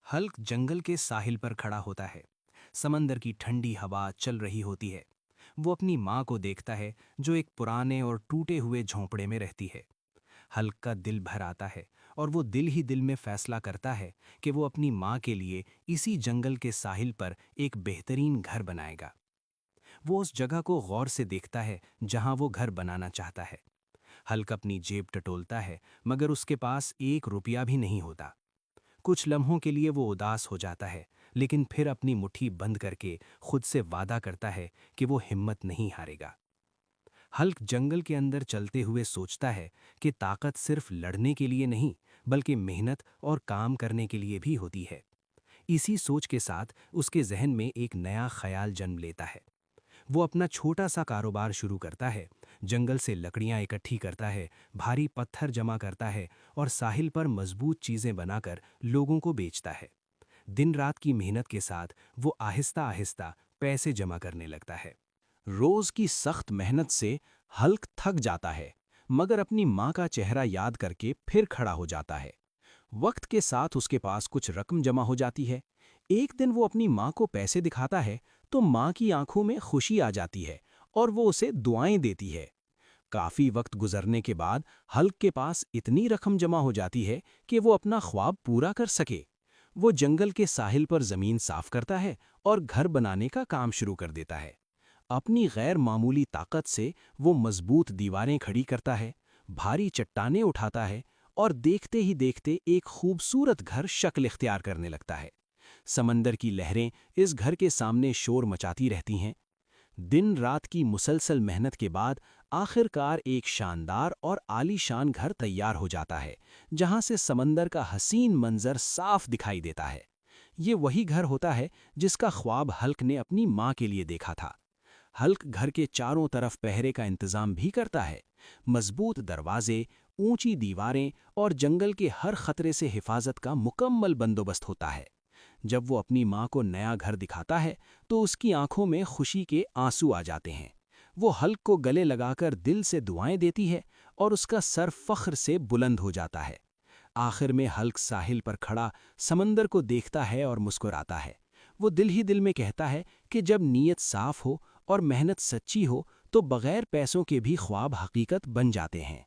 Hulk जंगल के साहिल पर खड़ा होता है। समंदर की ठंडी हवा चल रही होती है। वो अपनी माँ को देखता है जो एक पुराने और टूटे हुए झोंपड़े में रहती है। हल्क का दिल भर आता है और वो दिल ही दिल में फैसला करता है कि वो अपनी माँ के लिए इसी जंगल के साहिल पर एक बेहतरीन घर बनाएगा। वो उस जगह को गौर से देखता है जहाँ वो घर बनाना चाहता है। हल्क अपनी जेब टटोलता है मगर उसके पास 1 रुपया भी नहीं होता। कुछ लम्हों के लिए वो उदास हो जाता है, लेकिन फिर अपनी मुट्ठी बंद करके खुद से वादा करता है कि वो हिम्मत नहीं हारेगा। हल्क जंगल के अंदर चलते हुए सोचता है कि ताकत सिर्फ लड़ने के लिए नहीं, बल्कि मेहनत और काम करने के लिए भी होती है। इसी सोच के साथ उसके जहन में एक नया ख्याल जन्म लेता है। वो अपना छोटा सा कारोबार शुरू करता है। जंगल से लकड़ियां इकट्ठी करता है, भारी पत्थर जमा करता है और साहिल पर मजबूत चीजें बनाकर लोगों को बेचता है। दिन रात की मेहनत के साथ वो आहिस्ता आहिस्ता पैसे जमा करने लगता है। रोज की सख्त मेहनत से हल्क थक जाता है, मगर अपनी माँ का चेहरा याद करके फिर खड़ा हो जाता है। वक्त के साथ उसके पास कुछ रकम जमा हो जाती है। एक दिन वो अपनी माँ को पैसे दिखाता है तो माँ की आंखों में खुशी आ जाती है और वो उसे दुआएं देती है। काफी वक्त गुजरने के बाद हल्क के पास इतनी रकम जमा हो जाती है कि वो अपना ख्वाब पूरा कर सके। वो जंगल के साहिल पर जमीन साफ करता है और घर बनाने का काम शुरू कर देता है। अपनी गैर मामूली ताकत से वो मजबूत दीवारें खड़ी करता है, भारी चट्टानें उठाता है और देखते ही देखते एक खूबसूरत घर शक्ल इख्तियार करने लगता है। समंदर की लहरें इस घर के सामने शोर मचाती रहती हैं। दिन रात की मुसलसल मेहनत के बाद आखिरकार एक शानदार और आलीशान घर तैयार हो जाता है, जहां से समंदर का हसीन मंजर साफ दिखाई देता है। ये वही घर होता है जिसका ख्वाब हल्क ने अपनी माँ के लिए देखा था। हल्क घर के चारों तरफ पहरे का इंतजाम भी करता है। मजबूत दरवाजे, ऊंची दीवारें और जंगल के हर खतरे से हिफाजत का मुकम्मल बंदोबस्त होता है। जब वो अपनी माँ को नया घर दिखाता है तो उसकी आंखों में खुशी के आंसू आ जाते हैं। वो हल्क को गले लगाकर दिल से दुआएं देती है और उसका सर फख्र से बुलंद हो जाता है। आखिर में हल्क साहिल पर खड़ा समंदर को देखता है और मुस्कुराता है। वो दिल ही दिल में कहता है कि जब नीयत साफ हो और मेहनत सच्ची हो तो बगैर पैसों के भी ख्वाब हकीकत बन जाते हैं।